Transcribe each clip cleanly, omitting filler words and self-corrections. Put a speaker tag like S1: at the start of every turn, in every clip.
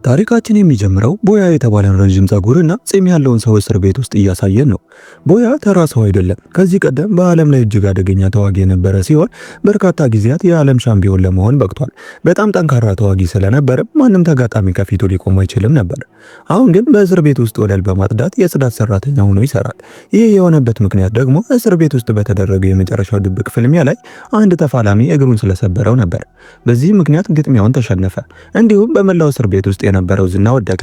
S1: ታሪካችን የሚጀምረው ቦያ የተባለን ረጅም ጸጉርና ፂም ያለውን ሰው እስር ቤት ውስጥ እያሳየን ነው። ቦያ ተራ ሰው አይደለም። ከዚህ ቀደም በዓለም ላይ እጅግ አደገኛ ተዋጊ የነበረ ሲሆን በርካታ ጊዜያት የዓለም ሻምፒዮን ለመሆን በቅቷል። በጣም ጠንካራ ተዋጊ ስለነበረ ማንም ተጋጣሚ ከፊቱ ሊቆም አይችልም ነበር። አሁን ግን በእስር ቤት ውስጥ ወለል በማጽዳት የጽዳት ሰራተኛ ሆኖ ይሰራል። ይህ የሆነበት ምክንያት ደግሞ እስር ቤት ውስጥ በተደረገው የመጨረሻው ድብቅ ፍልሚያ ላይ አንድ ተፋላሚ እግሩን ስለሰበረው ነበር። በዚህ ምክንያት ግጥሚያውን ተሸነፈ። እንዲሁም በመላው እስር ቤት ውስጥ የነበረው ዝና ወደቀ።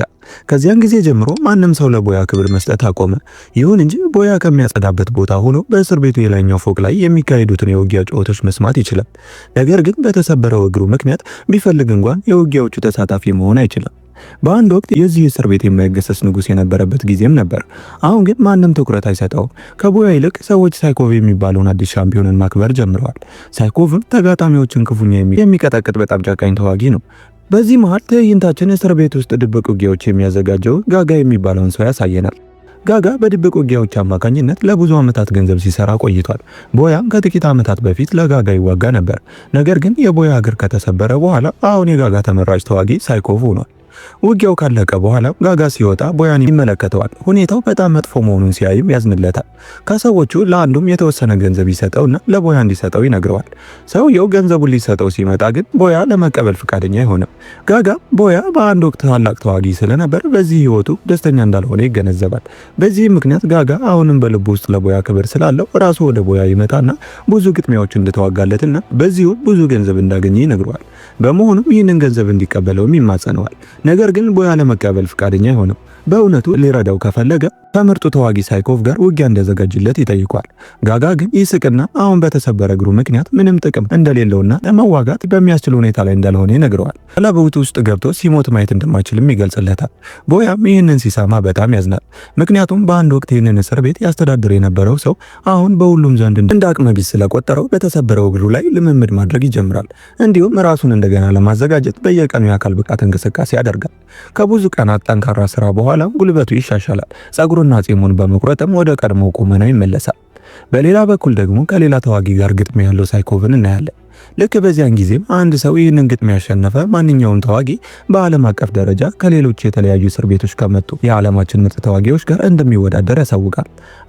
S1: ከዚያን ጊዜ ጀምሮ ማንም ሰው ለቦያ ክብር መስጠት አቆመ። ይሁን እንጂ ቦያ ከሚያጸዳበት ቦታ ሆኖ በእስር ቤቱ የላይኛው ፎቅ ላይ የሚካሄዱትን የውጊያ ጨዋታዎች መስማት ይችላል። ነገር ግን በተሰበረው እግሩ ምክንያት ቢፈልግ እንኳን የውጊያዎቹ ተሳታፊ መሆን አይችልም። በአንድ ወቅት የዚህ እስር ቤት የማይገሰስ ንጉስ የነበረበት ጊዜም ነበር። አሁን ግን ማንም ትኩረት አይሰጠውም። ከቦያ ይልቅ ሰዎች ሳይኮቭ የሚባለውን አዲስ ሻምፒዮንን ማክበር ጀምረዋል። ሳይኮቭም ተጋጣሚዎችን ክፉኛ የሚቀጠቅጥ በጣም ጨካኝ ተዋጊ ነው። በዚህ መሃል ትዕይንታችን እስር ቤት ውስጥ ድብቅ ውጊያዎች የሚያዘጋጀው ጋጋ የሚባለውን ሰው ያሳየናል። ጋጋ በድብቅ ውጊያዎች አማካኝነት ለብዙ ዓመታት ገንዘብ ሲሰራ ቆይቷል። ቦያም ከጥቂት ዓመታት በፊት ለጋጋ ይዋጋ ነበር። ነገር ግን የቦያ እግር ከተሰበረ በኋላ አሁን የጋጋ ተመራጭ ተዋጊ ሳይኮቭ ሆኗል። ውጊያው ካለቀ በኋላ ጋጋ ሲወጣ ቦያን ይመለከተዋል። ሁኔታው በጣም መጥፎ መሆኑን ሲያይም ያዝንለታል። ከሰዎቹ ለአንዱም የተወሰነ ገንዘብ ይሰጠውና ለቦያ እንዲሰጠው ይነግረዋል። ሰውየው ገንዘቡን ሊሰጠው ሲመጣ ግን ቦያ ለመቀበል ፈቃደኛ አይሆንም። ጋጋ ቦያ በአንድ ወቅት ታላቅ ተዋጊ ስለነበር በዚህ ህይወቱ ደስተኛ እንዳልሆነ ይገነዘባል። በዚህ ምክንያት ጋጋ አሁንም በልቡ ውስጥ ለቦያ ክብር ስላለው ራሱ ወደ ቦያ ይመጣና ብዙ ግጥሚያዎች እንደተዋጋለትና በዚሁ ብዙ ገንዘብ እንዳገኘ ይነግረዋል። በመሆኑም ይህንን ገንዘብ እንዲቀበለውም ይማጸነዋል። ነገር ግን ቦያ ለመቀበል ፈቃደኛ አይሆንም። በእውነቱ ሊረዳው ከፈለገ ከምርጡ ተዋጊ ሳይኮቭ ጋር ውጊያ እንዲያዘጋጅለት ይጠይቋል። ጋጋ ግን ይስቅና አሁን በተሰበረ እግሩ ምክንያት ምንም ጥቅም እንደሌለውና ለመዋጋት በሚያስችል ሁኔታ ላይ እንዳልሆነ ይነግረዋል። ለበውቱ ውስጥ ገብቶ ሲሞት ማየት እንደማይችልም ይገልጽለታል። ቦያም ይህንን ሲሰማ በጣም ያዝናል። ምክንያቱም በአንድ ወቅት ይህንን እስር ቤት ያስተዳድር የነበረው ሰው አሁን በሁሉም ዘንድ እንደ አቅመ ቢስ ስለቆጠረው በተሰበረው እግሩ ላይ ልምምድ ማድረግ ይጀምራል። እንዲሁም ራሱን እንደገና ለማዘጋጀት በየቀኑ የአካል ብቃት እንቅስቃሴ ያደርጋል። ከብዙ ቀናት ጠንካራ ስራ በኋላ ጉልበቱ ይሻሻላል። ጸጉሩና ፂሙን በመቁረጥም ወደ ቀድሞ ቁመናው ይመለሳል። በሌላ በኩል ደግሞ ከሌላ ተዋጊ ጋር ግጥሚያ ያለው ሳይኮቭን እናያለን። ልክ በዚያን ጊዜም አንድ ሰው ይህንን ግጥሚያ ያሸነፈ ማንኛውም ተዋጊ በዓለም አቀፍ ደረጃ ከሌሎች የተለያዩ እስር ቤቶች ከመጡ የዓለማችን ምርጥ ተዋጊዎች ጋር እንደሚወዳደር ያሳውቃል።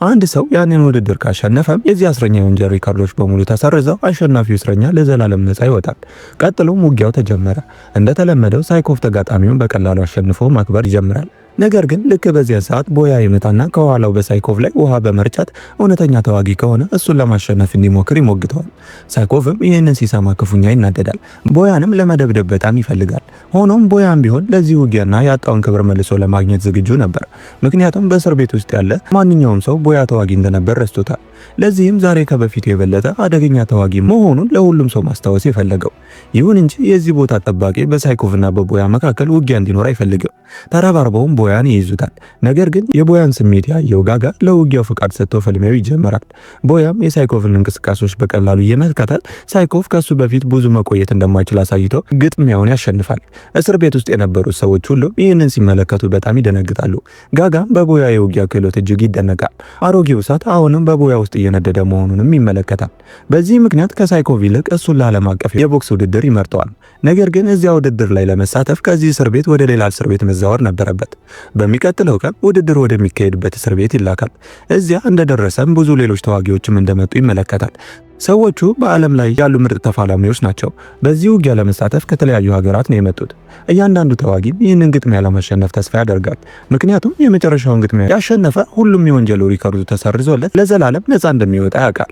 S1: አንድ ሰው ያንን ውድድር ካሸነፈም የዚህ እስረኛ የወንጀል ሪካርዶች በሙሉ ተሰርዘው አሸናፊው እስረኛ ለዘላለም ነፃ ይወጣል። ቀጥሎም ውጊያው ተጀመረ። እንደተለመደው ሳይኮቭ ተጋጣሚውን በቀላሉ አሸንፎ ማክበር ይጀምራል። ነገር ግን ልክ በዚያ ሰዓት ቦያ ይመጣና ከኋላው በሳይኮቭ ላይ ውሃ በመርጫት እውነተኛ ተዋጊ ከሆነ እሱን ለማሸነፍ እንዲሞክር ይሞግተዋል። ሳይኮቭም ይህንን ሲሰማ ክፉኛ ይናደዳል። ቦያንም ለመደብደብ በጣም ይፈልጋል። ሆኖም ቦያም ቢሆን ለዚህ ውጊያና ያጣውን ክብር መልሶ ለማግኘት ዝግጁ ነበር። ምክንያቱም በእስር ቤት ውስጥ ያለ ማንኛውም ሰው ቦያ ተዋጊ እንደነበር ረስቶታል። ለዚህም ዛሬ ከበፊቱ የበለጠ አደገኛ ተዋጊ መሆኑን ለሁሉም ሰው ማስታወስ የፈለገው። ይሁን እንጂ የዚህ ቦታ ጠባቂ በሳይኮቭና በቦያ መካከል ውጊያ እንዲኖር አይፈልግም። ተረባርበውም ቦያን ይይዙታል። ነገር ግን የቦያን ስሜት ያየው ጋጋ ለውጊያው ፍቃድ ሰጥቶ ፍልሚያው ይጀምራል። ቦያም የሳይኮቭን እንቅስቃሴዎች በቀላሉ እየመከታተል ሳይኮቭ ከሱ በፊት ብዙ መቆየት እንደማይችል አሳይቶ ግጥሚያውን ያሸንፋል። እስር ቤት ውስጥ የነበሩት ሰዎች ሁሉ ይህንን ሲመለከቱ በጣም ይደነግጣሉ። ጋጋም በቦያ የውጊያ ክህሎት እጅግ ይደነቃል። አሮጌው እሳት አሁንም በቦያ ውስጥ እየነደደ መሆኑንም ይመለከታል። በዚህ ምክንያት ከሳይኮቭ ይልቅ እሱን ለዓለም አቀፍ የቦክስ ውድድር ይመርጠዋል። ነገር ግን እዚያ ውድድር ላይ ለመሳተፍ ከዚህ እስር ቤት ወደ ሌላ እስር ቤት መዛወር ነበረበት። በሚቀጥለው ቀን ውድድር ወደሚካሄድበት እስር ቤት ይላካል። እዚያ እንደደረሰም ብዙ ሌሎች ተዋጊዎችም እንደመጡ ይመለከታል። ሰዎቹ በዓለም ላይ ያሉ ምርጥ ተፋላሚዎች ናቸው። በዚህ ውጊያ ለመሳተፍ ከተለያዩ ሀገራት ነው የመጡት። እያንዳንዱ ተዋጊም ይህንን ግጥሚያ ለማሸነፍ ተስፋ ያደርጋል። ምክንያቱም የመጨረሻውን ግጥሚያ ያሸነፈ ሁሉም የወንጀል ሪከርዱ ተሰርዞለት ለዘላለም ነፃ እንደሚወጣ ያውቃል።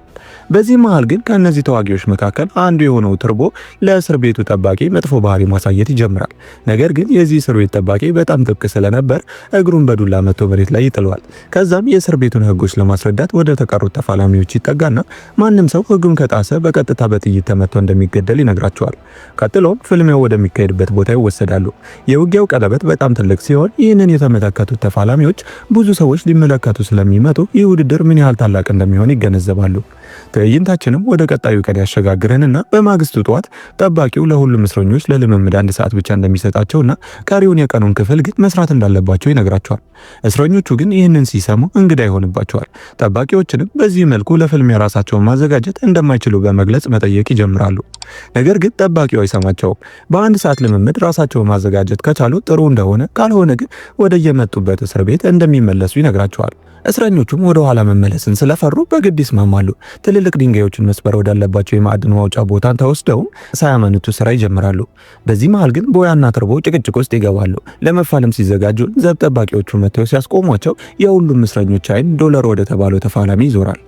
S1: በዚህ መሃል ግን ከእነዚህ ተዋጊዎች መካከል አንዱ የሆነው ትርቦ ለእስር ቤቱ ጠባቂ መጥፎ ባህሪ ማሳየት ይጀምራል። ነገር ግን የዚህ እስር ቤት ጠባቂ በጣም ጥብቅ ስለነበር እግሩን በዱላ መቶ መሬት ላይ ይጥለዋል። ከዛም የእስር ቤቱን ሕጎች ለማስረዳት ወደ ተቀሩት ተፋላሚዎች ይጠጋና ማንም ሰው ሕጉን ከጣሰ በቀጥታ በጥይት ተመቶ እንደሚገደል ይነግራቸዋል። ቀጥሎም ፍልሚያው ወደሚካሄድበት ቦታ ይወሰዳሉ። የውጊያው ቀለበት በጣም ትልቅ ሲሆን ይህንን የተመለከቱት ተፋላሚዎች ብዙ ሰዎች ሊመለከቱ ስለሚመጡ ይህ ውድድር ምን ያህል ታላቅ እንደሚሆን ይገነዘባሉ። ትዕይንታችንም ወደ ቀጣዩ ቀን ያሸጋግረንና በማግስቱ ጠዋት ጠባቂው ለሁሉም እስረኞች ለልምምድ 1 ሰዓት ብቻ እንደሚሰጣቸውና ቀሪውን የቀኑን ክፍል ግን መስራት እንዳለባቸው ይነግራቸዋል። እስረኞቹ ግን ይህንን ሲሰሙ እንግዳ ይሆንባቸዋል። ጠባቂዎችንም በዚህ መልኩ ለፍልሚያ ራሳቸውን ማዘጋጀት እንደማይችሉ በመግለጽ መጠየቅ ይጀምራሉ። ነገር ግን ጠባቂው አይሰማቸውም። በ1 ሰዓት ልምምድ ራሳቸውን ማዘጋጀት ከቻሉ ጥሩ እንደሆነ፣ ካልሆነ ግን ወደ የመጡበት እስር ቤት እንደሚመለሱ ይነግራቸዋል። እስረኞቹም ወደ ኋላ መመለስን ስለፈሩ በግድ ይስማማሉ። ትልልቅ ድንጋዮችን መስበር ወዳለባቸው የማዕድን ማውጫ ቦታን ተወስደውም ሳያመነቱ ስራ ይጀምራሉ። በዚህ መሃል ግን ቦያና ትርቦ ጭቅጭቅ ውስጥ ይገባሉ። ለመፋለም ሲዘጋጁ ዘብ ጠባቂዎቹ መጥተው ሲያስቆሟቸው የሁሉም እስረኞች አይን ዶላር ወደ ተባለው ተፋላሚ ይዞራል።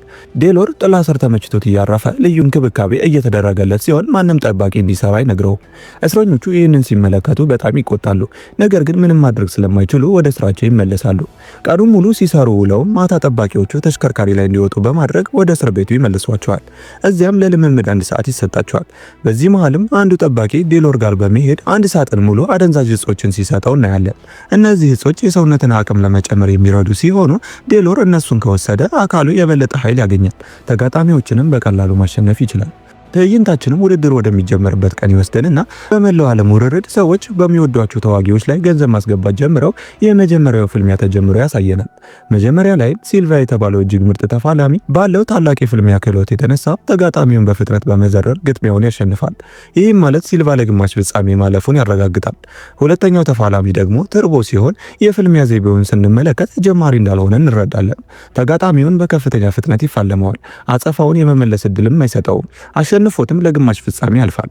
S1: ዴሎር ጥላ ስር ተመችቶት እያረፈ ልዩ እንክብካቤ እየተደረገለት ሲሆን ማንም ጠባቂ እንዲሰራ አይነግረውም። እስረኞቹ ይህንን ሲመለከቱ በጣም ይቆጣሉ። ነገር ግን ምንም ማድረግ ስለማይችሉ ወደ ስራቸው ይመለሳሉ። ቀኑን ሙሉ ሲሰሩ ውለው ማታ ጠባቂዎቹ ተሽከርካሪ ላይ እንዲወጡ በማድረግ ወደ እስር ቤቱ ይመልሷቸዋል። እዚያም ለልምምድ 1 ሰዓት ይሰጣቸዋል። በዚህ መሃልም አንዱ ጠባቂ ዴሎር ጋር በመሄድ 1 ሳጥን ሙሉ አደንዛዥ እጾችን ሲሰጠው እናያለን። እነዚህ እጾች የሰውነትን አቅም ለመጨመር የሚረዱ ሲሆኑ ዴሎር እነሱን ከወሰደ አካሉ የበለጠ ኃይል ያገኛል። ተጋጣሚዎችንም በቀላሉ ማሸነፍ ይችላል። ትዕይንታችንም ውድድር ወደሚጀመርበት ቀን ይወስደንና በመላው ዓለም ውርርድ ሰዎች በሚወዷቸው ተዋጊዎች ላይ ገንዘብ ማስገባት ጀምረው የመጀመሪያው ፍልሚያ ተጀምሮ ያሳየናል። መጀመሪያ ላይ ሲልቫ የተባለው እጅግ ምርጥ ተፋላሚ ባለው ታላቅ የፍልሚያ ክህሎት የተነሳ ተጋጣሚውን በፍጥነት በመዘረር ግጥሚያውን ያሸንፋል። ይህም ማለት ሲልቫ ለግማሽ ፍጻሜ ማለፉን ያረጋግጣል። ሁለተኛው ተፋላሚ ደግሞ ትርቦ ሲሆን የፍልሚያ ዘይቤውን ስንመለከት ጀማሪ እንዳልሆነ እንረዳለን። ተጋጣሚውን በከፍተኛ ፍጥነት ይፋለመዋል። አጸፋውን የመመለስ እድልም አይሰጠውም። አሸንፎትም ለግማሽ ፍጻሜ ያልፋል።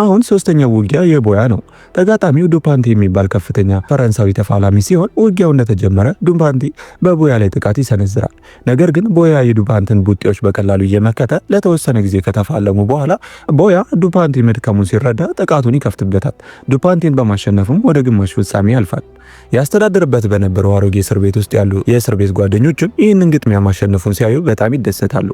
S1: አሁን ሶስተኛው ውጊያ የቦያ ነው። ተጋጣሚው ዱፓንቲ የሚባል ከፍተኛ ፈረንሳዊ ተፋላሚ ሲሆን ውጊያው እንደተጀመረ ዱፓንቲ በቦያ ላይ ጥቃት ይሰነዝራል። ነገር ግን ቦያ የዱፓንትን ቡጤዎች በቀላሉ እየመከተ ለተወሰነ ጊዜ ከተፋለሙ በኋላ ቦያ ዱፓንቲ መድከሙን ሲረዳ ጥቃቱን ይከፍትበታል። ዱፓንቲን በማሸነፍም ወደ ግማሽ ፍጻሜ ያልፋል። ያስተዳድርበት በነበረው አሮጌ እስር ቤት ውስጥ ያሉ የእስር ቤት ጓደኞችም ይህንን ግጥሚያ ማሸነፉን ሲያዩ በጣም ይደሰታሉ።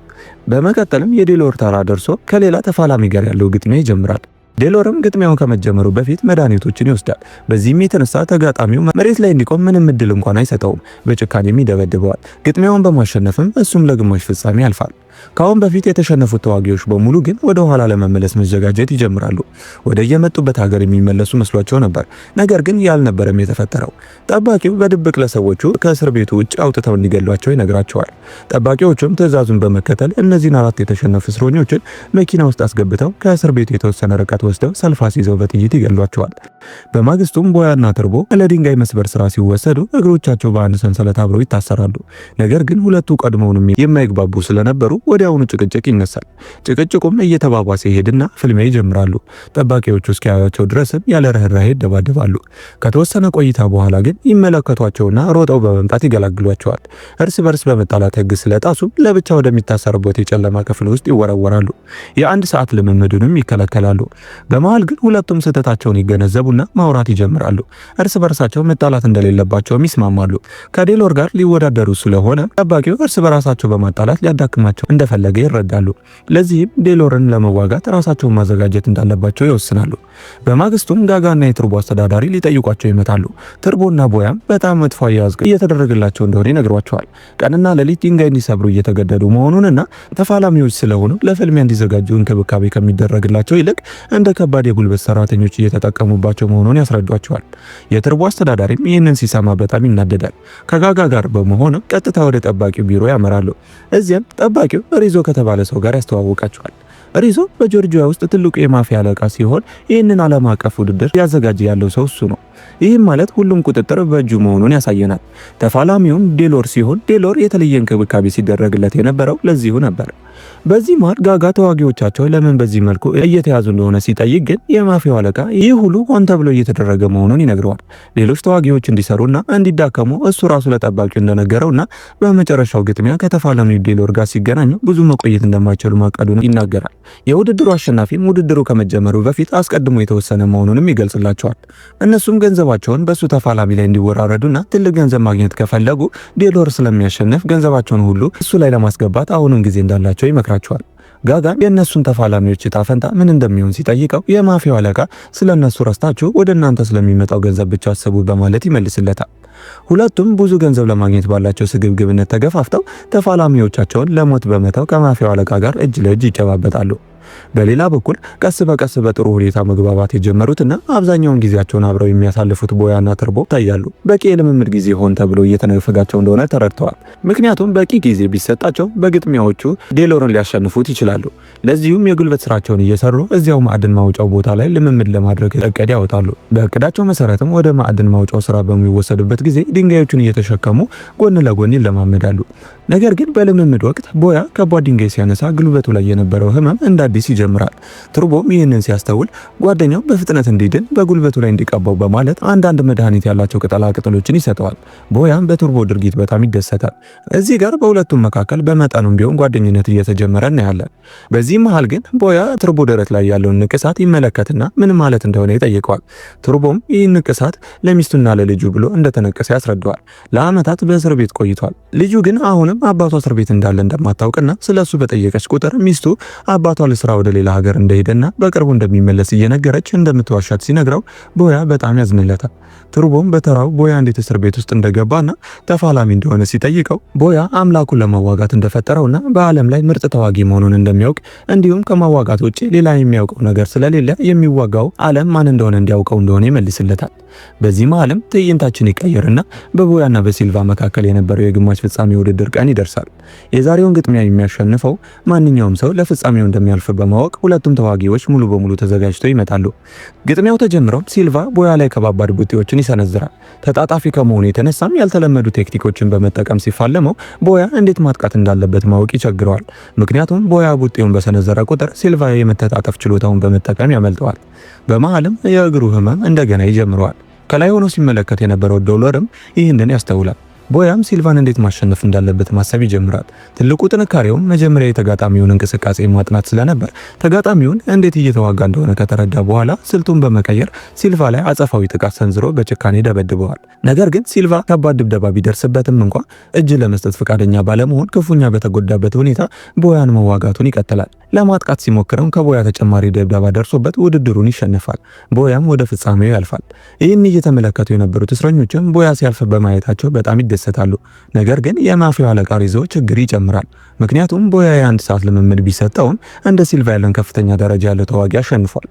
S1: በመቀጠልም የዴሎር ተራ ደርሶ ከሌላ ተፋላሚ ጋር ያለው ግጥሚያ ይጀምራል። ዴሎርም ግጥሚያውን ከመጀመሩ በፊት መድኃኒቶችን ይወስዳል። በዚህም የተነሳ ተጋጣሚው መሬት ላይ እንዲቆም ምንም እድል እንኳን አይሰጠውም። በጭካኔም ይደበድበዋል። ግጥሚያውን በማሸነፍም እሱም ለግማሽ ፍጻሜ ያልፋል። ካሁን በፊት የተሸነፉት ተዋጊዎች በሙሉ ግን ወደ ኋላ ለመመለስ መዘጋጀት ይጀምራሉ። ወደ የመጡበት ሀገር የሚመለሱ መስሏቸው ነበር። ነገር ግን ያልነበረም የተፈጠረው። ጠባቂው በድብቅ ለሰዎቹ ከእስር ቤቱ ውጭ አውጥተው እንዲገሏቸው ይነግራቸዋል። ጠባቂዎቹም ትዕዛዙን በመከተል እነዚህን 4 የተሸነፉ እስረኞችን መኪና ውስጥ አስገብተው ከእስር ቤቱ የተወሰነ ርቀት ወስደው ሰልፍ አስይዘው በጥይት ይገሏቸዋል። በማግስቱም ቦያና ትርቦ ለድንጋይ መስበር ስራ ሲወሰዱ እግሮቻቸው በአንድ ሰንሰለት አብረው ይታሰራሉ። ነገር ግን ሁለቱ ቀድሞውንም የማይግባቡ ስለነበሩ ወዲያውኑ ጭቅጭቅ ይነሳል። ጭቅጭቁም እየተባባሰ ይሄድና ፍልሚያ ይጀምራሉ። ጠባቂዎቹ እስኪያዩአቸው ድረስም ያለ ርህራሄ ይደባደባሉ። ከተወሰነ ቆይታ በኋላ ግን ይመለከቷቸውና ሮጠው በመምጣት ይገላግሏቸዋል። እርስ በርስ በመጣላት ሕግ ስለጣሱ ለብቻ ወደሚታሰሩበት የጨለማ ክፍል ውስጥ ይወረወራሉ። የ1 ሰዓት ልምምዱንም ይከለከላሉ። በመሃል ግን ሁለቱም ስህተታቸውን ይገነዘቡና ማውራት ይጀምራሉ። እርስ በርሳቸው መጣላት እንደሌለባቸውም ይስማማሉ። ከዴሎር ጋር ሊወዳደሩ ስለሆነ ጠባቂው እርስ በራሳቸው በማጣላት ሊያዳክማቸው እንደፈለገ ይረዳሉ። ለዚህም ዴሎርን ለመዋጋት ራሳቸውን ማዘጋጀት እንዳለባቸው ይወስናሉ። በማግስቱም ጋጋና የትርቦ አስተዳዳሪ ሊጠይቋቸው ይመጣሉ። ትርቦና ቦያም በጣም መጥፎ አያያዝ እየተደረገላቸው እንደሆነ ይነግሯቸዋል። ቀንና ሌሊት ድንጋይ እንዲሰብሩ እየተገደዱ መሆኑንና ተፋላሚዎች ስለሆኑ ለፍልሚያ እንዲዘጋጁ እንክብካቤ ከሚደረግላቸው ይልቅ እንደ ከባድ የጉልበት ሰራተኞች እየተጠቀሙባቸው መሆኑን ያስረዷቸዋል። የትርቦ አስተዳዳሪም ይህንን ሲሰማ በጣም ይናደዳል። ከጋጋ ጋር በመሆን ቀጥታ ወደ ጠባቂው ቢሮ ያመራሉ። እዚያም ጠባቂው ሪዞ ከተባለ ሰው ጋር ያስተዋውቃቸዋል። ሪዞ በጆርጂያ ውስጥ ትልቁ የማፊያ አለቃ ሲሆን ይህንን ዓለም አቀፍ ውድድር ያዘጋጀ ያለው ሰው እሱ ነው። ይህም ማለት ሁሉም ቁጥጥር በእጁ መሆኑን ያሳየናል። ተፋላሚውም ዴሎር ሲሆን ዴሎር የተለየ እንክብካቤ ሲደረግለት የነበረው ለዚሁ ነበር። በዚህ መሃል ጋጋ ተዋጊዎቻቸው ለምን በዚህ መልኩ እየተያዙ እንደሆነ ሲጠይቅ ግን የማፊያው አለቃ ይህ ሁሉ ሆን ተብሎ እየተደረገ መሆኑን ይነግረዋል። ሌሎች ተዋጊዎች እንዲሰሩና እንዲዳከሙ እሱ ራሱ ለጠባቂው እንደነገረውና በመጨረሻው ግጥሚያ ከተፋላሚው ዴሎር ጋር ሲገናኙ ብዙ መቆየት እንደማይችሉ ማቀዱን ይናገራል። የውድድሩ አሸናፊም ውድድሩ ከመጀመሩ በፊት አስቀድሞ የተወሰነ መሆኑንም ይገልጽላቸዋል። እነሱም ገንዘባቸውን በሱ ተፋላሚ ላይ እንዲወራረዱና ትልቅ ገንዘብ ማግኘት ከፈለጉ ዴሎር ስለሚያሸንፍ ገንዘባቸውን ሁሉ እሱ ላይ ለማስገባት አሁንም ጊዜ እንዳላቸው ይመክራቸዋል። ጋጋን የእነሱን ተፋላሚዎች ዕጣ ፈንታ ምን እንደሚሆን ሲጠይቀው የማፊያው አለቃ ስለነሱ ረስታችሁ ወደ እናንተ ስለሚመጣው ገንዘብ ብቻ አስቡ በማለት ይመልስለታል። ሁለቱም ብዙ ገንዘብ ለማግኘት ባላቸው ስግብግብነት ተገፋፍተው ተፋላሚዎቻቸውን ለሞት በመተው ከማፊያው አለቃ ጋር እጅ ለእጅ ይጨባበጣሉ። በሌላ በኩል ቀስ በቀስ በጥሩ ሁኔታ መግባባት የጀመሩትና አብዛኛውን ጊዜያቸውን አብረው የሚያሳልፉት ቦያና ተርቦ ታያሉ። በቂ የልምምድ ጊዜ ሆን ተብሎ እየተነፈጋቸው እንደሆነ ተረድተዋል። ምክንያቱም በቂ ጊዜ ቢሰጣቸው በግጥሚያዎቹ ዴሎርን ሊያሸንፉት ይችላሉ። ለዚሁም የጉልበት ስራቸውን እየሰሩ እዚያው ማዕድን ማውጫው ቦታ ላይ ልምምድ ለማድረግ እቅድ ያወጣሉ። በእቅዳቸው መሰረትም ወደ ማዕድን ማውጫው ስራ በሚወሰዱበት ጊዜ ድንጋዮቹን እየተሸከሙ ጎን ለጎን ይለማመዳሉ። ነገር ግን በልምምድ ወቅት ቦያ ከባድ ድንጋይ ሲያነሳ ጉልበቱ ላይ የነበረው ህመም እንደ አዲስ ይጀምራል። ቱርቦም ይህንን ሲያስተውል ጓደኛው በፍጥነት እንዲድን በጉልበቱ ላይ እንዲቀባው በማለት አንዳንድ መድኃኒት ያላቸው ቅጠላ ቅጠሎችን ይሰጠዋል። ቦያም በቱርቦ ድርጊት በጣም ይደሰታል። እዚህ ጋር በሁለቱም መካከል በመጠኑም ቢሆን ጓደኝነት እየተጀመረ እናያለን። በዚህ መሃል ግን ቦያ ቱርቦ ደረት ላይ ያለውን ንቅሳት ይመለከትና ምን ማለት እንደሆነ ይጠይቀዋል። ቱርቦም ይህን ንቅሳት ለሚስቱና ለልጁ ብሎ እንደተነቀሰ ያስረዳዋል። ለዓመታት በእስር ቤት ቆይቷል። ልጁ ግን አሁንም አባቷ እስር ቤት እንዳለ እንደማታውቅና ስለሱ በጠየቀች ቁጥር ሚስቱ አባቷ ለስራ ወደ ሌላ ሀገር እንደሄደና በቅርቡ እንደሚመለስ እየነገረች እንደምትዋሻት ሲነግረው ቦያ በጣም ያዝንለታል። ቱርቦም በተራው ቦያ እንዴት እስር ቤት ውስጥ እንደገባና ተፋላሚ እንደሆነ ሲጠይቀው ቦያ አምላኩን ለመዋጋት እንደፈጠረውና በዓለም ላይ ምርጥ ተዋጊ መሆኑን እንደሚያውቅ እንዲሁም ከመዋጋት ውጪ ሌላ የሚያውቀው ነገር ስለሌለ የሚዋጋው ዓለም ማን እንደሆነ እንዲያውቀው እንደሆነ ይመልስለታል። በዚህ መሃልም ትዕይንታችን ይቀየርና በቦያና በሲልቫ መካከል የነበረው የግማሽ ፍጻሜ ውድድር ቀን ይደርሳል። የዛሬውን ግጥሚያ የሚያሸንፈው ማንኛውም ሰው ለፍጻሜው እንደሚያልፍ በማወቅ ሁለቱም ተዋጊዎች ሙሉ በሙሉ ተዘጋጅተው ይመጣሉ። ግጥሚያው ተጀምረው ሲልቫ ቦያ ላይ ከባባድ ቡጢዎችን ይሰነዝራል። ተጣጣፊ ከመሆኑ የተነሳም ያልተለመዱ ቴክኒኮችን በመጠቀም ሲፋለመው ቦያ እንዴት ማጥቃት እንዳለበት ማወቅ ይቸግረዋል። ምክንያቱም ቦያ ቡጢውን በሰነዘረ ቁጥር ሲልቫ የመተጣጠፍ ችሎታውን በመጠቀም ያመልጠዋል። በመሃልም የእግሩ ህመም እንደገና ይጀምረዋል። ከላይ ሆኖ ሲመለከት የነበረው ዶለርም ይህንን ያስተውላል። ቦያም ሲልቫን እንዴት ማሸነፍ እንዳለበት ማሰብ ይጀምራል። ትልቁ ጥንካሬውም መጀመሪያ የተጋጣሚውን እንቅስቃሴ ማጥናት ስለነበር ተጋጣሚውን እንዴት እየተዋጋ እንደሆነ ከተረዳ በኋላ ስልቱን በመቀየር ሲልቫ ላይ አጸፋዊ ጥቃት ሰንዝሮ በጭካኔ ደበድበዋል። ነገር ግን ሲልቫ ከባድ ድብደባ ቢደርስበትም እንኳን እጅ ለመስጠት ፈቃደኛ ባለመሆን ክፉኛ በተጎዳበት ሁኔታ ቦያን መዋጋቱን ይቀጥላል። ለማጥቃት ሲሞክርም ከቦያ ተጨማሪ ድብደባ ደርሶበት ውድድሩን ይሸነፋል። ቦያም ወደ ፍጻሜው ያልፋል። ይህን እየተመለከቱ የነበሩት እስረኞችም ቦያ ሲያልፍ በማየታቸው በጣም ይደሰታሉ። ነገር ግን የማፊያው አለቃ ሪዞ ችግር ይጨምራል። ምክንያቱም ቦያ የአንድ ሰዓት ልምምድ ቢሰጠውም እንደ ሲልቫ ያለን ከፍተኛ ደረጃ ያለው ተዋጊ አሸንፏል።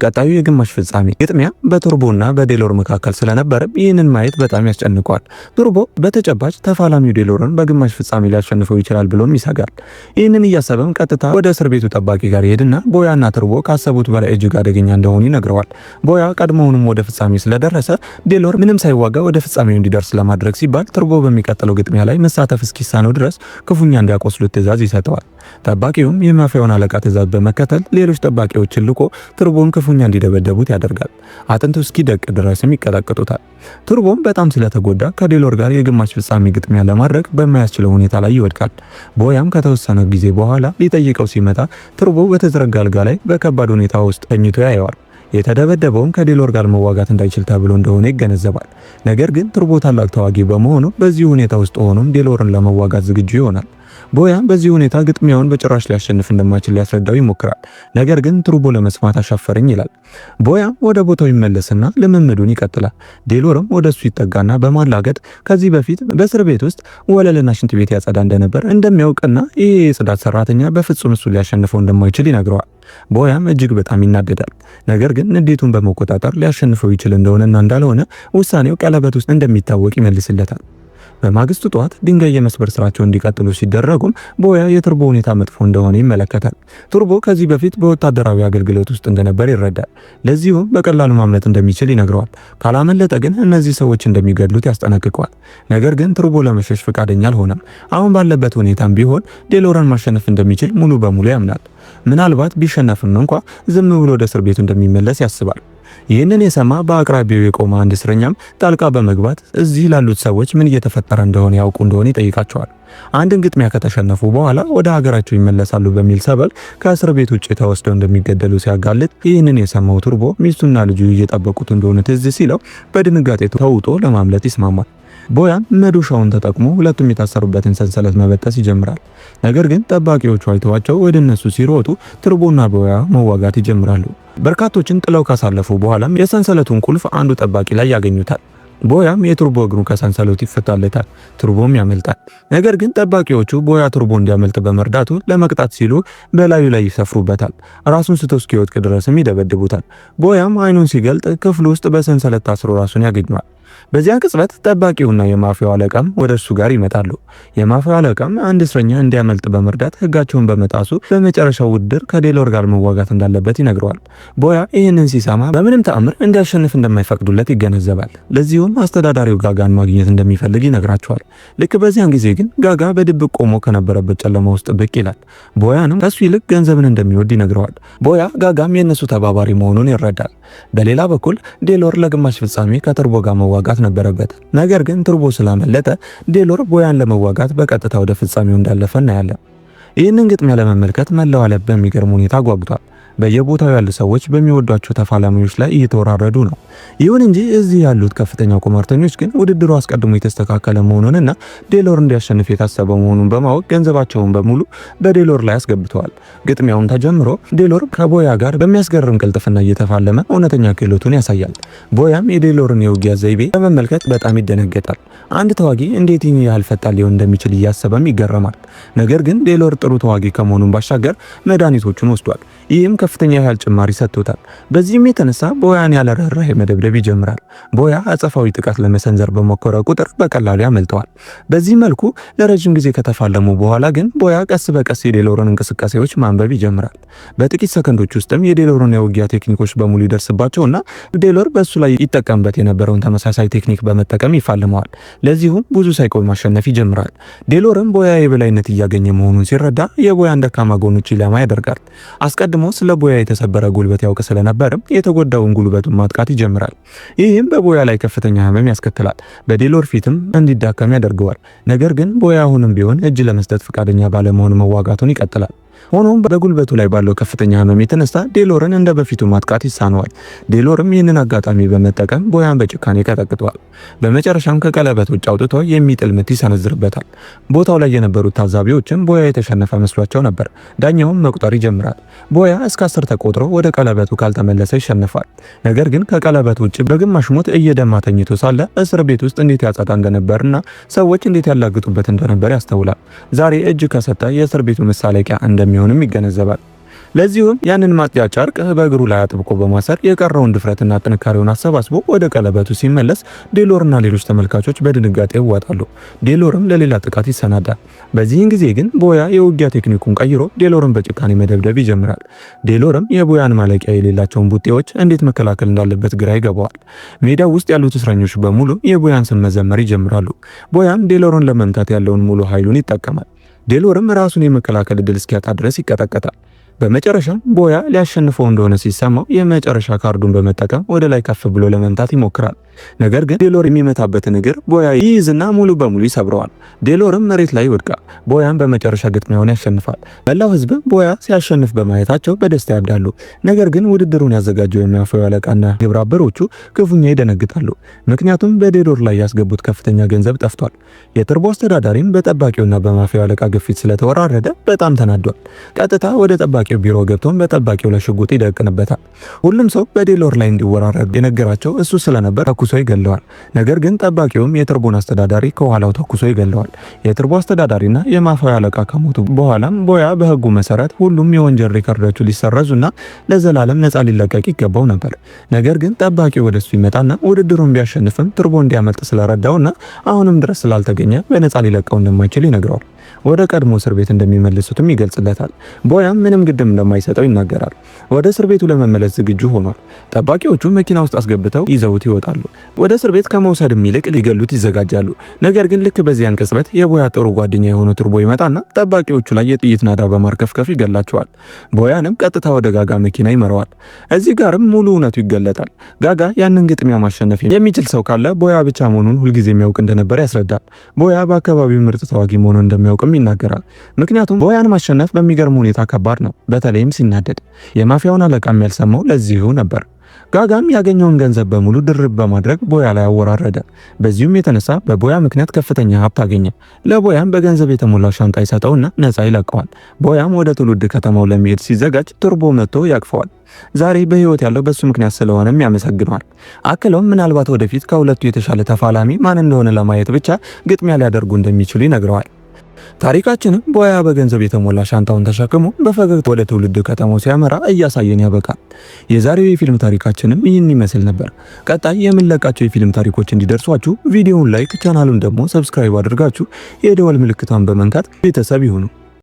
S1: ቀጣዩ የግማሽ ፍጻሜ ግጥሚያ በቱርቦና በዴሎር መካከል ስለነበረ ይህንን ማየት በጣም ያስጨንቀዋል። ቱርቦ በተጨባጭ ተፋላሚው ዴሎርን በግማሽ ፍጻሜ ሊያሸንፈው ይችላል ብሎም ይሰጋል። ይህንን እያሰበም ቀጥታ ወደ እስር ቤቱ ጠባቂ ጋር ይሄድና ቦያና ቱርቦ ካሰቡት በላይ እጅግ አደገኛ እንደሆኑ ይነግረዋል። ቦያ ቀድሞውንም ወደ ፍጻሜ ስለደረሰ ዴሎር ምንም ሳይዋጋ ወደ ፍጻሜው እንዲደርስ ለማድረግ ሲባል ቱርቦ በሚቀጥለው ግጥሚያ ላይ መሳተፍ እስኪሳነው ድረስ ክፉኛ እንዲያቆስሉት ትዕዛዝ ይሰጠዋል። ጠባቂውም የማፊያውን አለቃ ትዕዛዝ በመከተል ሌሎች ጠባቂዎችን ልኮ ቱርቦን ክፉኛ እንዲደበደቡት ያደርጋል። አጥንቱ እስኪደቅ ድረስም ይቀጠቅጡታል። ቱርቦም በጣም ስለተጎዳ ከዴሎር ጋር የግማሽ ፍጻሜ ግጥሚያ ለማድረግ በማያስችለው ሁኔታ ላይ ይወድቃል። ቦያም ከተወሰነ ጊዜ በኋላ ሊጠይቀው ሲመጣ ቱርቦ በተዘረጋ አልጋ ላይ በከባድ ሁኔታ ውስጥ ተኝቶ ያየዋል። የተደበደበውም ከዴሎር ጋር መዋጋት እንዳይችል ተብሎ እንደሆነ ይገነዘባል። ነገር ግን ቱርቦ ታላቅ ተዋጊ በመሆኑ በዚህ ሁኔታ ውስጥ ሆኖም ዴሎርን ለመዋጋት ዝግጁ ይሆናል። ቦያም በዚህ ሁኔታ ግጥሚያውን በጭራሽ ሊያሸንፍ እንደማይችል ሊያስረዳው ይሞክራል። ነገር ግን ቱርቦ ለመስማት አሻፈረኝ ይላል። ቦያም ወደ ቦታው ይመለስና ልምምዱን ይቀጥላል። ዴሎርም ወደሱ ይጠጋና በማላገጥ ከዚህ በፊት በእስር ቤት ውስጥ ወለልና ሽንት ቤት ያጸዳ እንደነበር እንደሚያውቅና ይህ የጽዳት ሰራተኛ በፍጹም እሱ ሊያሸንፈው እንደማይችል ይነግረዋል። ቦያም እጅግ በጣም ይናደዳል። ነገር ግን ንዴቱን በመቆጣጠር ሊያሸንፈው ይችል እንደሆነና እንዳልሆነ ውሳኔው ቀለበት ውስጥ እንደሚታወቅ ይመልስለታል። በማግስቱ ጠዋት ድንጋይ የመስበር ስራቸው እንዲቀጥሉ ሲደረጉም ቦያ የቱርቦ ሁኔታ መጥፎ እንደሆነ ይመለከታል። ቱርቦ ከዚህ በፊት በወታደራዊ አገልግሎት ውስጥ እንደነበር ይረዳል። ለዚሁም በቀላሉ ማምለጥ እንደሚችል ይነግረዋል። ካላመለጠ ግን እነዚህ ሰዎች እንደሚገድሉት ያስጠነቅቀዋል። ነገር ግን ቱርቦ ለመሸሽ ፈቃደኛ አልሆነም። አሁን ባለበት ሁኔታም ቢሆን ዴሎርን ማሸነፍ እንደሚችል ሙሉ በሙሉ ያምናል። ምናልባት ቢሸነፍም እንኳ ዝም ብሎ ወደ እስር ቤቱ እንደሚመለስ ያስባል። ይህንን የሰማ በአቅራቢያው የቆመ አንድ እስረኛም ጣልቃ በመግባት እዚህ ላሉት ሰዎች ምን እየተፈጠረ እንደሆነ ያውቁ እንደሆነ ይጠይቃቸዋል። አንድን ግጥሚያ ከተሸነፉ በኋላ ወደ ሀገራቸው ይመለሳሉ በሚል ሰበብ ከእስር ቤት ውጭ ተወስደው እንደሚገደሉ ሲያጋልጥ ይህንን የሰማው ቱርቦ ሚስቱና ልጁ እየጠበቁት እንደሆነ ትዝ ሲለው በድንጋጤ ተውጦ ለማምለጥ ይስማማል። ቦያም መዶሻውን ተጠቅሞ ሁለቱም የታሰሩበትን ሰንሰለት መበጠስ ይጀምራል። ነገር ግን ጠባቂዎቹ አይተዋቸው ወደ እነሱ ሲሮጡ ቱርቦና ቦያ መዋጋት ይጀምራሉ። በርካቶችን ጥለው ካሳለፉ በኋላም የሰንሰለቱን ቁልፍ አንዱ ጠባቂ ላይ ያገኙታል። ቦያም የቱርቦ እግሩ ከሰንሰለቱ ይፈታለታል። ቱርቦም ያመልጣል። ነገር ግን ጠባቂዎቹ ቦያ ቱርቦ እንዲያመልጥ በመርዳቱ ለመቅጣት ሲሉ በላዩ ላይ ይሰፍሩበታል። ራሱን ስቶ እስኪወድቅ ድረስም ይደበድቡታል። ቦያም አይኑን ሲገልጥ ክፍሉ ውስጥ በሰንሰለት ታስሮ ራሱን ያገኘዋል። በዚያ ቅጽበት ጠባቂውና የማፊያው አለቃም ወደ እሱ ጋር ይመጣሉ። የማፊያው አለቃም አንድ እስረኛ እንዲያመልጥ በመርዳት ህጋቸውን በመጣሱ በመጨረሻው ውድድር ከዴሎር ጋር መዋጋት እንዳለበት ይነግረዋል። ቦያ ይህንን ሲሰማ በምንም ተአምር እንዲያሸንፍ እንደማይፈቅዱለት ይገነዘባል። ለዚሁም አስተዳዳሪው ጋጋን ማግኘት እንደሚፈልግ ይነግራቸዋል። ልክ በዚያን ጊዜ ግን ጋጋ በድብቅ ቆሞ ከነበረበት ጨለማ ውስጥ ብቅ ይላል። ቦያንም ከሱ ይልቅ ገንዘብን እንደሚወድ ይነግረዋል። ቦያ ጋጋም የነሱ ተባባሪ መሆኑን ይረዳል። በሌላ በኩል ዴሎር ለግማሽ ፍጻሜ ከቱርቦ ጋር መዋጋት ነበረበት። ነገር ግን ቱርቦ ስላመለጠ ዴሎር ቦያን ለመዋጋት በቀጥታ ወደ ፍጻሜው እንዳለፈ እናያለን። ይህንን ግጥሚያ ለመመልከት መላው ዓለም በሚገርም ሁኔታ ጓጉቷል። በየቦታው ያሉ ሰዎች በሚወዷቸው ተፋላሚዎች ላይ እየተወራረዱ ነው። ይሁን እንጂ እዚህ ያሉት ከፍተኛ ቁማርተኞች ግን ውድድሩ አስቀድሞ የተስተካከለ መሆኑንና ዴሎር እንዲያሸንፍ የታሰበ መሆኑን በማወቅ ገንዘባቸውን በሙሉ በዴሎር ላይ አስገብተዋል። ግጥሚያውን ተጀምሮ ዴሎር ከቦያ ጋር በሚያስገርም ቅልጥፍና እየተፋለመ እውነተኛ ክህሎቱን ያሳያል። ቦያም የዴሎርን የውጊያ ዘይቤ በመመልከት በጣም ይደነገጣል። አንድ ተዋጊ እንዴት ይህን ያህል ፈጣን ሊሆን እንደሚችል እያሰበም ይገረማል። ነገር ግን ዴሎር ጥሩ ተዋጊ ከመሆኑን ባሻገር መድኃኒቶቹን ወስዷል። ይህም ከፍተኛ ያህል ጭማሪ ሰጥቶታል። በዚህም የተነሳ ቦያን ያለ ርህራሄ መደብደብ ይጀምራል። ቦያ አጸፋዊ ጥቃት ለመሰንዘር በሞከረ ቁጥር በቀላሉ ያመልጠዋል። በዚህ መልኩ ለረጅም ጊዜ ከተፋለሙ በኋላ ግን ቦያ ቀስ በቀስ የዴሎርን እንቅስቃሴዎች ማንበብ ይጀምራል። በጥቂት ሰከንዶች ውስጥም የዴሎርን የውጊያ ቴክኒኮች በሙሉ ይደርስባቸውና ዴሎር በእሱ ላይ ይጠቀምበት የነበረውን ተመሳሳይ ቴክኒክ በመጠቀም ይፋልመዋል። ለዚሁም ብዙ ሳይቆይ ማሸነፍ ይጀምራል። ዴሎርም ቦያ የበላይነት እያገኘ መሆኑን ሲረዳ የቦያን ደካማ ጎኖች ኢላማ ያደርጋል። አስቀድሞ ስለ ቦያ የተሰበረ ጉልበት ያውቅ ስለነበርም የተጎዳውን ጉልበቱን ማጥቃት ይጀምራል። ይህም በቦያ ላይ ከፍተኛ ህመም ያስከትላል። በዴሎር ፊትም እንዲዳከም ያደርገዋል። ነገር ግን ቦያ አሁንም ቢሆን እጅ ለመስጠት ፈቃደኛ ባለመሆን መዋጋቱን ይቀጥላል። ሆኖም በጉልበቱ ላይ ባለው ከፍተኛ ህመም የተነሳ ዴሎርን እንደ በፊቱ ማጥቃት ይሳነዋል። ዴሎርም ይህንን አጋጣሚ በመጠቀም ቦያን በጭካኔ ይቀጠቅጠዋል። በመጨረሻም ከቀለበት ውጭ አውጥቶ የሚጥል ምት ይሰነዝርበታል። ቦታው ላይ የነበሩት ታዛቢዎችም ቦያ የተሸነፈ መስሏቸው ነበር። ዳኛውም መቁጠር ይጀምራል። ቦያ እስከ 10 ተቆጥሮ ወደ ቀለበቱ ካልተመለሰ ይሸነፋል። ነገር ግን ከቀለበት ውጭ በግማሽ ሞት እየደማ ተኝቶ ሳለ እስር ቤት ውስጥ እንዴት ያጸዳ እንደነበርና ሰዎች እንዴት ያላግጡበት እንደነበር ያስተውላል። ዛሬ እጅ ከሰጠ የእስር ቤቱ መሳለቂያ እንደሚሆንም ይገነዘባል። ለዚሁም ያንን ማጥያ ጨርቅ በእግሩ ላይ አጥብቆ በማሰር የቀረውን ድፍረትና ጥንካሬውን አሰባስቦ ወደ ቀለበቱ ሲመለስ ዴሎርና ሌሎች ተመልካቾች በድንጋጤ ይዋጣሉ። ዴሎርም ለሌላ ጥቃት ይሰናዳል። በዚህን ጊዜ ግን ቦያ የውጊያ ቴክኒኩን ቀይሮ ዴሎርን በጭካኔ መደብደብ ይጀምራል። ዴሎርም የቦያን ማለቂያ የሌላቸውን ቡጤዎች እንዴት መከላከል እንዳለበት ግራ ይገባዋል። ሜዳው ውስጥ ያሉት እስረኞች በሙሉ የቦያን ስም መዘመር ይጀምራሉ። ቦያም ዴሎርን ለመምታት ያለውን ሙሉ ኃይሉን ይጠቀማል። ዴሎርም ራሱን የመከላከል ዕድል እስኪያጣ ድረስ ይቀጠቀጣል። በመጨረሻም ቦያ ሊያሸንፈው እንደሆነ ሲሰማው የመጨረሻ ካርዱን በመጠቀም ወደ ላይ ከፍ ብሎ ለመምታት ይሞክራል። ነገር ግን ዴሎር የሚመታበትን እግር ቦያ ይይዝና ሙሉ በሙሉ ይሰብረዋል። ዴሎርም መሬት ላይ ይወድቃል። ቦያም በመጨረሻ ግጥሚያውን ያሸንፋል። መላው ሕዝብ ቦያ ሲያሸንፍ በማየታቸው በደስታ ያብዳሉ። ነገር ግን ውድድሩን ያዘጋጀው የማፊያው አለቃና ግብረ አበሮቹ ክፉኛ ይደነግጣሉ። ምክንያቱም በዴሎር ላይ ያስገቡት ከፍተኛ ገንዘብ ጠፍቷል። የቱርቦ አስተዳዳሪም በጠባቂውና በማፊያው አለቃ ግፊት ስለተወራረደ በጣም ተናዷል። ቀጥታ ወደ ጠባቂው ቢሮ ገብቶም በጠባቂው ላይ ሽጉጥ ይደቅንበታል። ሁሉም ሰው በዴሎር ላይ እንዲወራረዱ የነገራቸው እሱ ስለነበር ተኩሶ ይገለዋል። ነገር ግን ጠባቂውም የቱርቦን አስተዳዳሪ ከኋላው ተኩሶ ይገለዋል። የቱርቦ አስተዳዳሪና የማፊያው አለቃ ከሞቱ በኋላም ቦያ በህጉ መሰረት ሁሉም የወንጀል ሪከርዶቹ ሊሰረዙና ለዘላለም ነፃ ሊለቀቅ ይገባው ነበር። ነገር ግን ጠባቂው ወደሱ ይመጣና ውድድሩን ቢያሸንፍም ቱርቦ እንዲያመልጥ ስለረዳውና አሁንም ድረስ ስላልተገኘ በነፃ ሊለቀው እንደማይችል ይነግረዋል። ወደ ቀድሞ እስር ቤት እንደሚመልሱትም ይገልጽለታል። ቦያም ምንም ግድም እንደማይሰጠው ይናገራል። ወደ እስር ቤቱ ለመመለስ ዝግጁ ሆኗል። ጠባቂዎቹ መኪና ውስጥ አስገብተው ይዘውት ይወጣሉ። ወደ እስር ቤት ከመውሰድም ይልቅ ሊገሉት ይዘጋጃሉ። ነገር ግን ልክ በዚያን ቅጽበት የቦያ ጥሩ ጓደኛ የሆነው ቱርቦ ይመጣና ጠባቂዎቹ ላይ የጥይት ናዳ በማርከፍከፍ ይገላቸዋል። ቦያንም ቀጥታ ወደ ጋጋ መኪና ይመራዋል። እዚህ ጋርም ሙሉ እውነቱ ይገለጣል። ጋጋ ያንን ግጥሚያ ማሸነፍ የሚችል ሰው ካለ ቦያ ብቻ መሆኑን ሁልጊዜ የሚያውቅ እንደነበር ያስረዳል። ቦያ በአካባቢው ምርጥ ተዋጊ መሆኑን እንደሚያውቅም ይናገራል። ምክንያቱም ቦያን ማሸነፍ በሚገርም ሁኔታ ከባድ ነው፣ በተለይም ሲናደድ። የማፊያውን አለቃም ያልሰማው ለዚሁ ነበር። ጋጋም ያገኘውን ገንዘብ በሙሉ ድርብ በማድረግ ቦያ ላይ አወራረደ። በዚሁም የተነሳ በቦያ ምክንያት ከፍተኛ ሀብት አገኘ። ለቦያም በገንዘብ የተሞላ ሻንጣ ይሰጠውና ነፃ ይለቀዋል። ቦያም ወደ ትውልድ ከተማው ለመሄድ ሲዘጋጅ ቱርቦ መጥቶ ያቅፈዋል። ዛሬ በህይወት ያለው በሱ ምክንያት ስለሆነም ያመሰግነዋል። አክለውም ምናልባት ወደፊት ከሁለቱ የተሻለ ተፋላሚ ማን እንደሆነ ለማየት ብቻ ግጥሚያ ሊያደርጉ እንደሚችሉ ይነግረዋል። ታሪካችንም ቦያ በገንዘብ የተሞላ ሻንጣውን ተሸክሞ በፈገግታ ወደ ትውልድ ከተማው ሲያመራ እያሳየን ያበቃል። የዛሬው የፊልም ታሪካችንም ይህን ይመስል ነበር። ቀጣይ የምንለቃቸው የፊልም ታሪኮች እንዲደርሷችሁ ቪዲዮውን ላይክ፣ ቻናሉን ደግሞ ሰብስክራይብ አድርጋችሁ የደወል ምልክቷን በመንካት ቤተሰብ ይሁኑ።